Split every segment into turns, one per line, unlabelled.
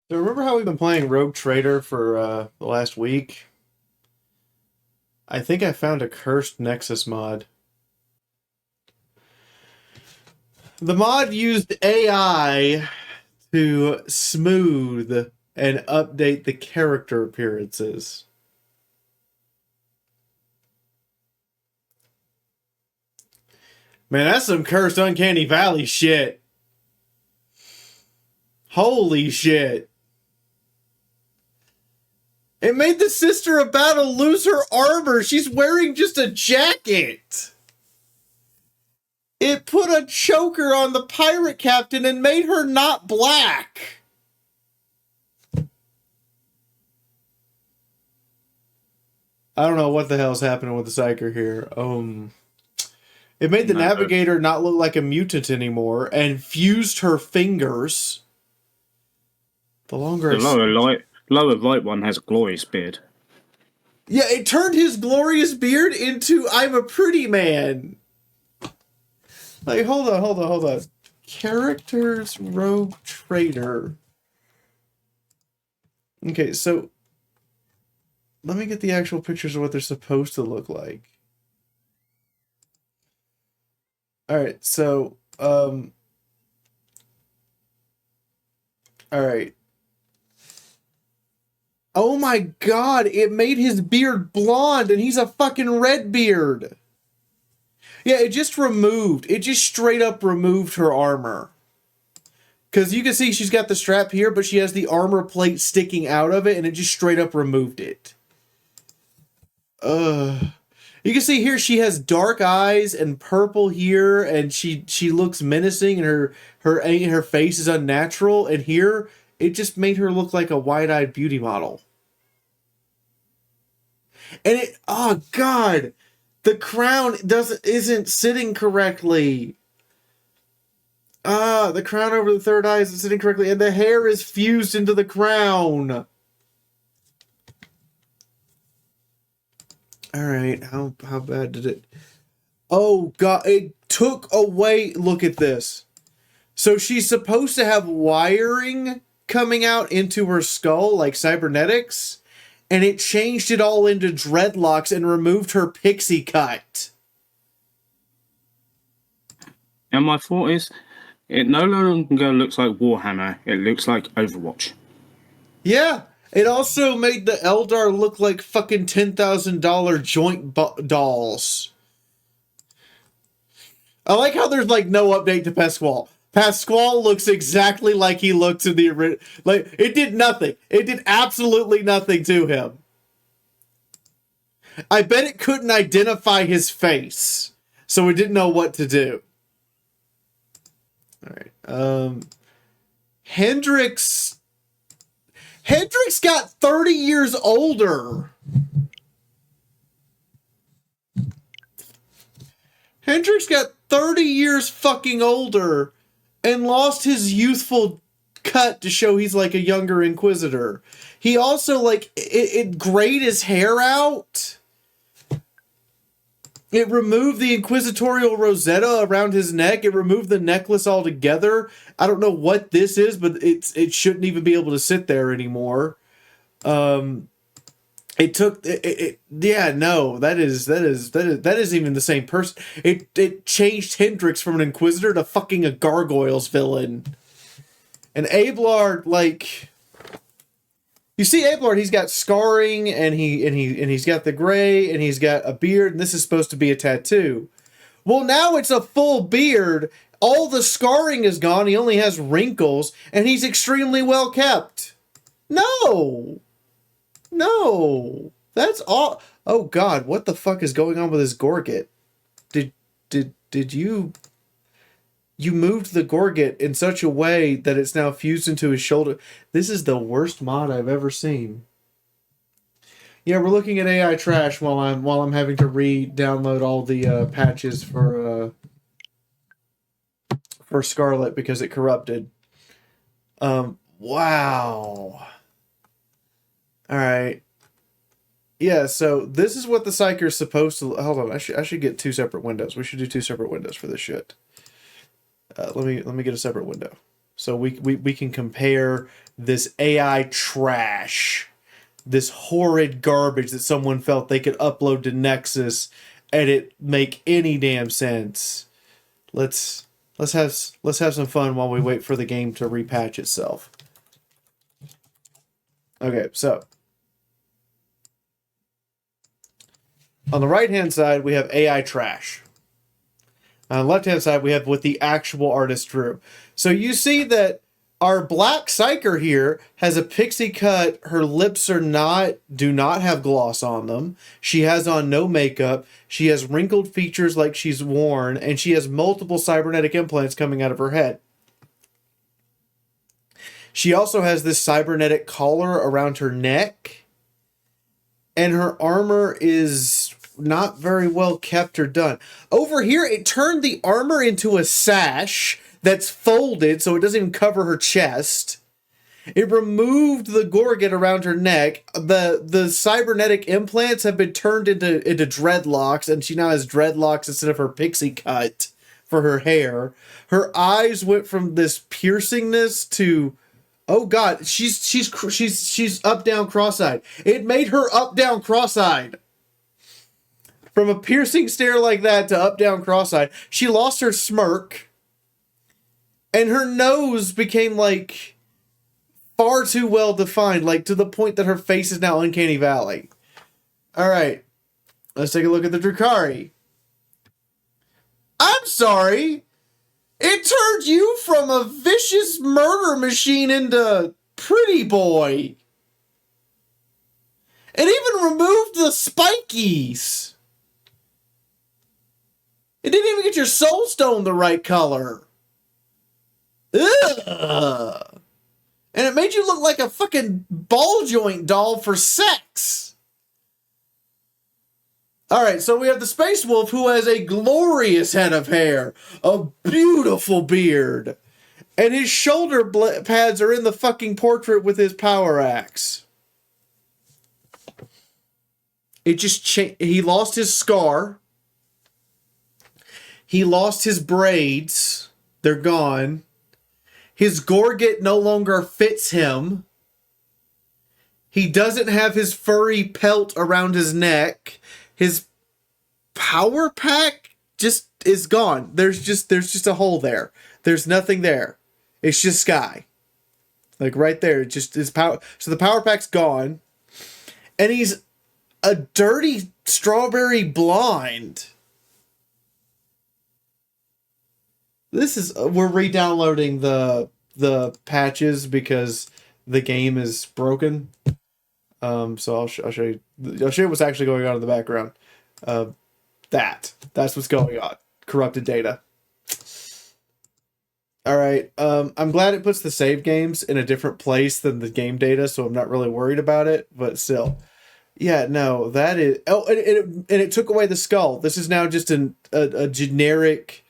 So remember how we've been playing Rogue Trader for the last week? I think I found a cursed Nexus mod. The mod used AI to smooth and update the character appearances. Man, that's some cursed Uncanny Valley shit. Holy shit. It made the Sister of Battle lose her armor. She's wearing just a jacket. It put a choker on the pirate captain and made her not black. I don't know what the hell's happening with the Psyker here. It made the Navigator not look like a mutant anymore and fused her fingers. The
lower right one has a glorious beard.
Yeah, it turned his glorious beard into I'm a pretty man. Like, hold on. Characters, Rogue Trader. Okay, so let me get the actual pictures of what they're supposed to look like. Alright, so, alright. Oh my god, it made his beard blonde and he's a fucking red beard. Yeah, it just straight up removed her armor. Because you can see she's got the strap here, but she has the armor plate sticking out of it and it just straight up removed it. You can see here she has dark eyes and purple here, and she looks menacing, and her face is unnatural. And here it just made her look like a wide-eyed beauty model. And oh god, the crown isn't sitting correctly. The crown over the third eye isn't sitting correctly, and the hair is fused into the crown. Alright, how bad did it... Oh god, it took away... Look at this. So she's supposed to have wiring coming out into her skull, like cybernetics, and it changed it all into dreadlocks and removed her pixie cut.
And my thought is, it no longer looks like Warhammer, it looks like Overwatch.
Yeah, it also made the Eldar look like fucking $10,000 joint dolls. I like how there's like no update to Pasquale. Pasquale looks exactly like he looked in the original. Like, it did nothing. It did absolutely nothing to him. I bet it couldn't identify his face, so it didn't know what to do. Alright, Hendrix got 30 years older. Hendrix got 30 years fucking older and lost his youthful cut to show he's like a younger Inquisitor. He also, like, it grayed his hair out. It removed the Inquisitorial Rosetta around his neck. It removed the necklace altogether. I don't know what this is, but it shouldn't even be able to sit there anymore. It took yeah, no, that isn't even the same person. It changed Hendrix from an Inquisitor to fucking a Gargoyles villain. And Abelard, like, you see Abelard, he's got scarring and he's got the gray and he's got a beard, and this is supposed to be a tattoo. Well, now it's a full beard. All the scarring is gone. He only has wrinkles, and he's extremely well kept. No. No, that's all. Oh god, what the fuck is going on with his Gorget? Did you moved the Gorget in such a way that it's now fused into his shoulder? This is the worst mod I've ever seen. Yeah, we're looking at AI trash while I'm having to re-download all the patches for Scarlet because it corrupted. Wow. Alright. Yeah, so this is what the Psyker is supposed to... Hold on, I should get two separate windows. We should do two separate windows for this shit. Let me get a separate window. So we can compare this AI trash, this horrid garbage that someone felt they could upload to Nexus and it make any damn sense. Let's have some fun while we wait for the game to repatch itself. Okay, so on the right-hand side, we have AI trash. On the left-hand side, we have what the actual artist drew. So you see that our black psyker here has a pixie cut. Her lips do not have gloss on them. She has on no makeup. She has wrinkled features like she's worn, and she has multiple cybernetic implants coming out of her head. She also has this cybernetic collar around her neck, and her armor is not very well kept or done. Over here, it turned the armor into a sash that's folded so it doesn't even cover her chest. It removed the gorget around her neck. The cybernetic implants have been turned into dreadlocks, and she now has dreadlocks instead of her pixie cut for her hair. Her eyes went from this piercingness to, oh god, she's up down cross-eyed. It made her up down cross-eyed. From a piercing stare like that to up down cross-eyed. She lost her smirk. And her nose became like far too well defined, like to the point that her face is now Uncanny Valley. Alright. Let's take a look at the Drukhari. I'm sorry. It turned you from a vicious murder machine into pretty boy. It even removed the spikies. It didn't even get your soul stone the right color. Ugh. And it made you look like a fucking ball joint doll for sex. Alright, so we have the Space Wolf, who has a glorious head of hair, a beautiful beard, and his shoulder pads are in the fucking portrait with his power axe. It just changed. He lost his scar. He lost his braids. They're gone. His gorget no longer fits him. He doesn't have his furry pelt around his neck. His power pack just is gone. There's just a hole there. There's nothing there. It's just sky. Like right there. It just is power. So the power pack's gone. And he's a dirty strawberry blonde. This is, we're re-downloading the patches because the game is broken. So I'll show you what's actually going on in the background. That's what's going on. Corrupted data. All right. I'm glad it puts the save games in a different place than the game data, so I'm not really worried about it. But still, yeah, no, that is. Oh, and it took away the skull. This is now just a generic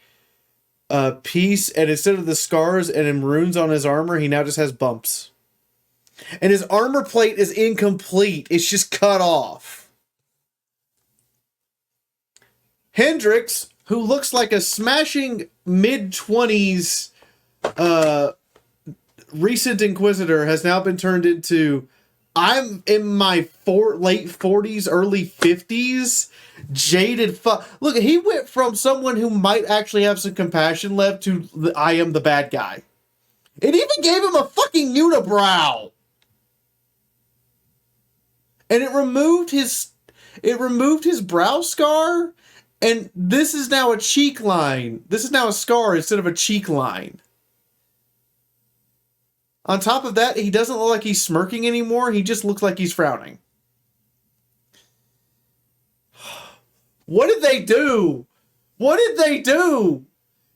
piece, and instead of the scars and runes on his armor, he now just has bumps. And his armor plate is incomplete. It's just cut off. Hendrix, who looks like a smashing mid-20s recent Inquisitor, has now been turned into, I'm in my late 40s, early 50s, jaded Look, he went from someone who might actually have some compassion left to I am the bad guy. It even gave him a fucking unibrow. And it removed his brow scar, and this is now a cheek line. This is now a scar instead of a cheek line. On top of that, he doesn't look like he's smirking anymore. He just looks like he's frowning. What did they do? What did they do?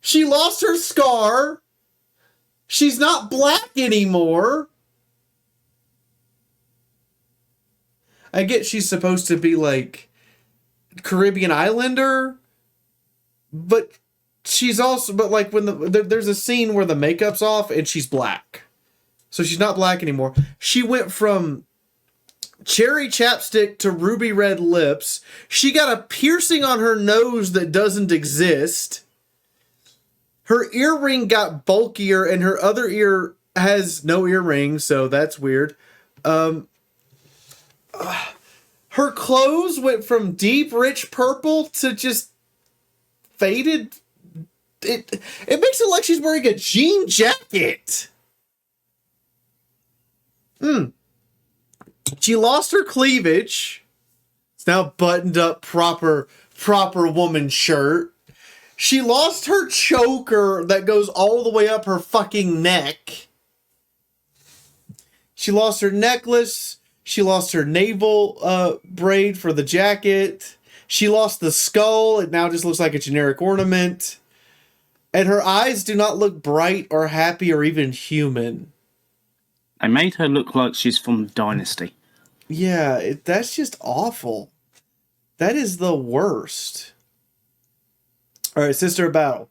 She lost her scar. She's not black anymore. I get she's supposed to be like Caribbean Islander, but she's also, but like when there's a scene where the makeup's off and she's black. So she's not black anymore. She went from cherry chapstick to ruby red lips. She got a piercing on her nose that doesn't exist. Her earring got bulkier and her other ear has no earring, so that's weird. Her clothes went from deep, rich purple to just faded. It makes it like she's wearing a jean jacket. She lost her cleavage. It's now buttoned up proper woman shirt. She lost her choker that goes all the way up her fucking neck. She lost her necklace. She lost her navel braid for the jacket. She lost the skull. It now just looks like a generic ornament. And her eyes do not look bright or happy or even human.
They made her look like she's from Dynasty.
Yeah, that's just awful. That is the worst. All right, Sister of Battle.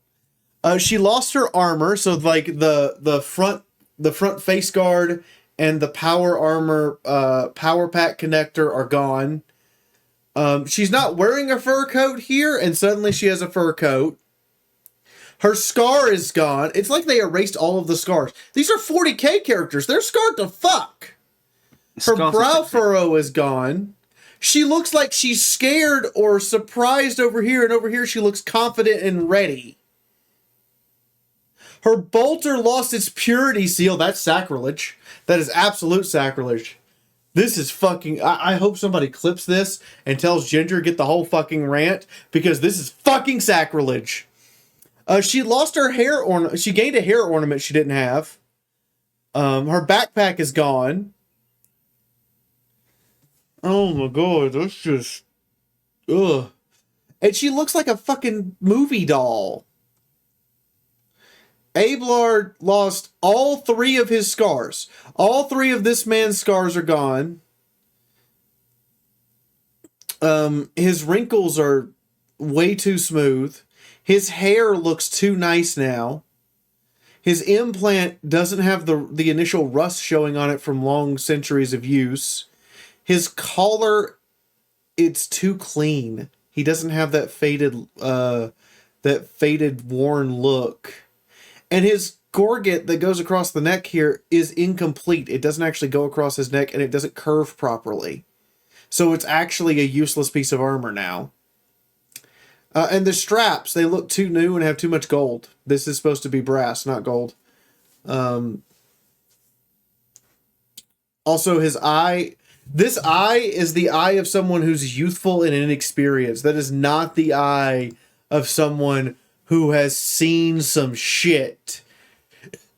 She lost her armor, so like the front face guard and the power armor power pack connector are gone. She's not wearing a fur coat here, and suddenly she has a fur coat. Her scar is gone. It's like they erased all of the scars. These are 40k characters. They're scarred to fuck. Her brow furrow is gone. She looks like she's scared or surprised over here, and over here she looks confident and ready. Her bolter lost its purity seal. That's sacrilege. That is absolute sacrilege. This is fucking... I hope somebody clips this and tells Ginger get the whole fucking rant, because this is fucking sacrilege. She lost her hair ornament. She gained a hair ornament she didn't have. Her backpack is gone. Oh my god, that's just... Ugh. And she looks like a fucking movie doll. Abelard lost all 3 of his scars. All 3 of this man's scars are gone. His wrinkles are way too smooth. His hair looks too nice now. His implant doesn't have the initial rust showing on it from long centuries of use. His collar, it's too clean. He doesn't have that faded worn look. And his gorget that goes across the neck here is incomplete. It doesn't actually go across his neck, and it doesn't curve properly. So it's actually a useless piece of armor now. And the straps, they look too new and have too much gold. This is supposed to be brass, not gold. Also, his eye... This eye is the eye of someone who's youthful and inexperienced. That is not the eye of someone who has seen some shit.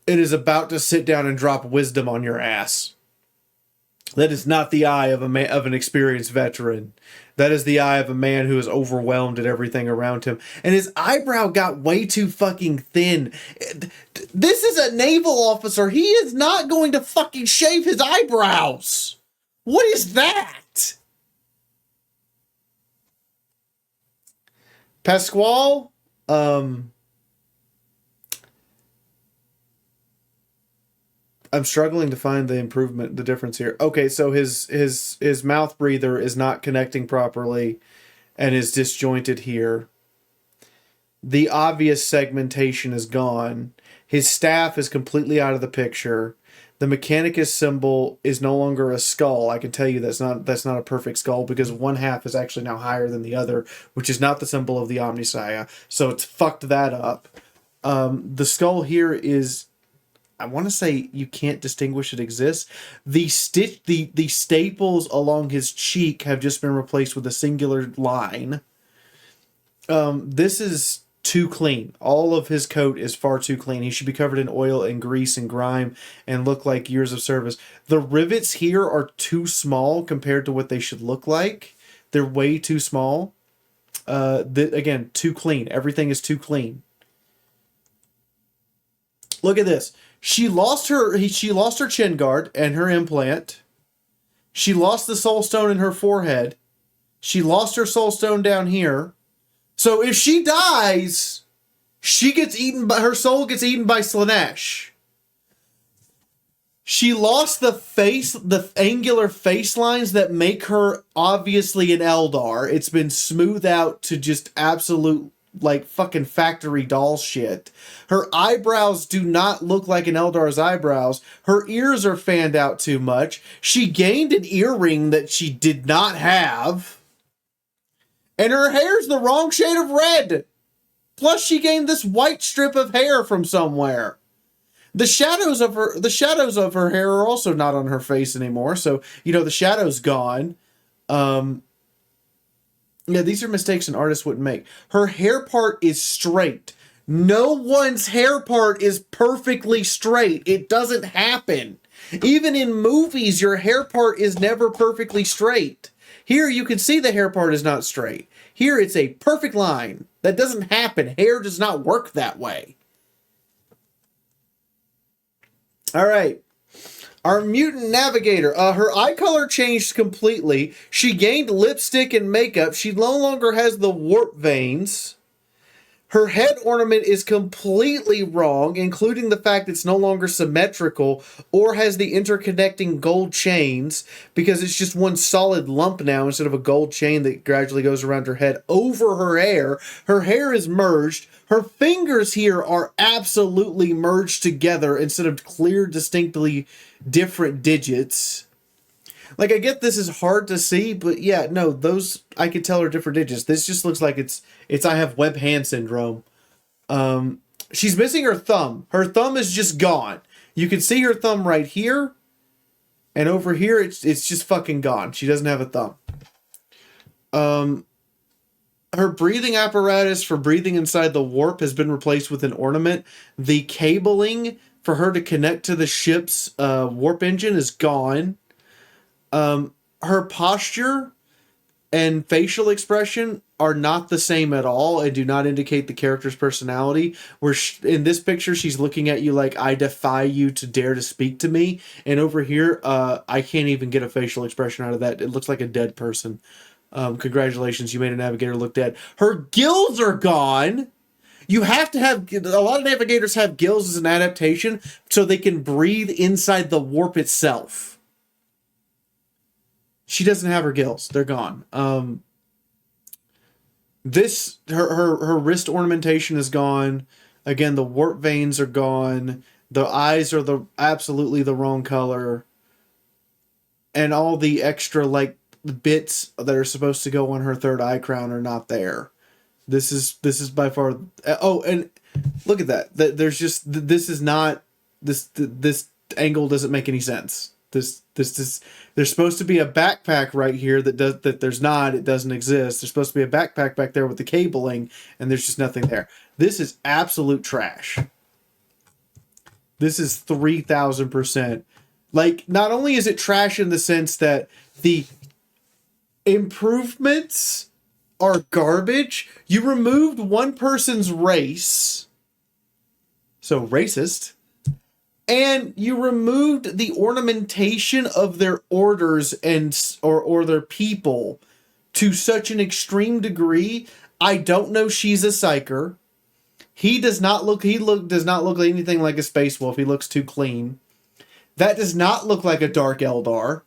It is about to sit down and drop wisdom on your ass. That is not the eye of an experienced veteran. That is the eye of a man who is overwhelmed at everything around him. And his eyebrow got way too fucking thin. This is a naval officer. He is not going to fucking shave his eyebrows. What is that? Pasquale, I'm struggling to find the difference here. Okay, so his mouth breather is not connecting properly and is disjointed here. The obvious segmentation is gone. His staff is completely out of the picture. The Mechanicus symbol is no longer a skull. I can tell you that's not a perfect skull, because one half is actually now higher than the other, which is not the symbol of the Omnissiah. So it's fucked that up. The skull here is, I want to say you can't distinguish it exists. The staples along his cheek have just been replaced with a singular line. This is too clean. All of his coat is far too clean. He should be covered in oil and grease and grime and look like years of service. The rivets here are too small compared to what they should look like. They're way too small. Again, too clean. Everything is too clean. Look at this. She lost her chin guard and her implant. She lost the soul stone in her forehead. She lost her soul stone down here. So if she dies, her soul gets eaten by Slanesh. She lost the angular face lines that make her obviously an Eldar. It's been smoothed out to just absolute like fucking factory doll shit. Her eyebrows do not look like an Eldar's eyebrows. Her ears are fanned out too much. She gained an earring that she did not have. And her hair's the wrong shade of red. Plus she gained this white strip of hair from somewhere. The shadows of her hair are also not on her face anymore. So, the shadow's gone. Yeah, these are mistakes an artist wouldn't make. Her hair part is straight. No one's hair part is perfectly straight. It doesn't happen. Even in movies, your hair part is never perfectly straight. Here, you can see the hair part is not straight. Here, it's a perfect line. That doesn't happen. Hair does not work that way. All right. Our mutant navigator, her eye color changed completely. She gained lipstick and makeup. She no longer has the warp veins. Her head ornament is completely wrong, including the fact it's no longer symmetrical or has the interconnecting gold chains, because it's just one solid lump now instead of a gold chain that gradually goes around her head over her hair. Her hair is merged. Her fingers here are absolutely merged together instead of clear, distinctly different digits. Like, I get this is hard to see, but yeah, no, those I could tell are different digits. This just looks like it's I have web hand syndrome. She's missing her thumb. Her thumb is just gone. You can see her thumb right here, and over here it's just fucking gone. She doesn't have a thumb. Her breathing apparatus for breathing inside the warp has been replaced with an ornament. The cabling for her to connect to the ship's warp engine is gone. Her posture and facial expression are not the same at all and do not indicate the character's personality. Where in this picture, she's looking at you like, I defy you to dare to speak to me. And over here, I can't even get a facial expression out of that. It looks like a dead person. Congratulations, you made a navigator look dead. Her gills are gone. You have to have, a lot of navigators have gills as an adaptation so they can breathe inside the warp itself. She doesn't have her gills. They're gone. Her wrist ornamentation is gone. Again, the warp veins are gone. The eyes are absolutely the wrong color. And all the extra bits that are supposed to go on her third eye crown are not there. This is by far. Oh, and look at that. There's just this is not this angle doesn't make any sense. This there's supposed to be a backpack right here that there's not. It doesn't exist. There's supposed to be a backpack back there with the cabling, and there's just nothing there. This is absolute trash. This is 3,000%. Like, not only is it trash in the sense that the improvements are garbage, you removed one person's race, so racist, and you removed the ornamentation of their orders or their people to such an extreme degree. I don't know she's a psyker. He does not look anything like a space wolf. He looks too clean. That does not look like a dark Eldar.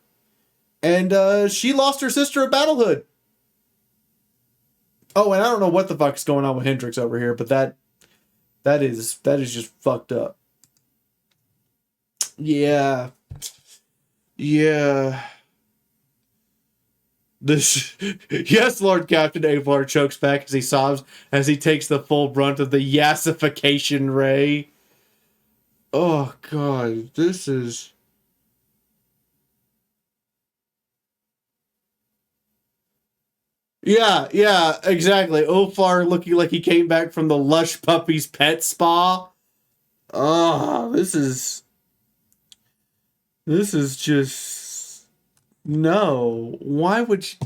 And she lost her sister at Battlehood. Oh, and I don't know what the fuck's going on with Hendrix over here, but that is just fucked up. Yeah. Yes, Lord Captain Avar chokes back as he sobs as he takes the full brunt of the yassification ray. Oh god, this is... Yeah, exactly. Ulfar looking like he came back from the Lush Puppies pet spa. Oh, this is just... No. Why would you...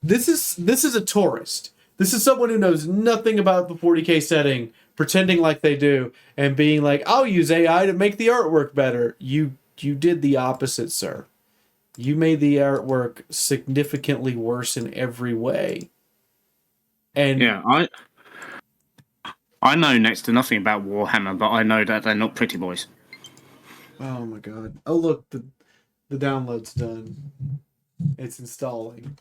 This is a tourist. This is someone who knows nothing about the 40K setting, pretending like they do, and being like, I'll use AI to make the artwork better. You did the opposite, sir. You made the artwork significantly worse in every way. And
yeah, I know next to nothing about Warhammer, but I know that they're not pretty boys.
Oh my god. Oh look, the download's done. It's installing.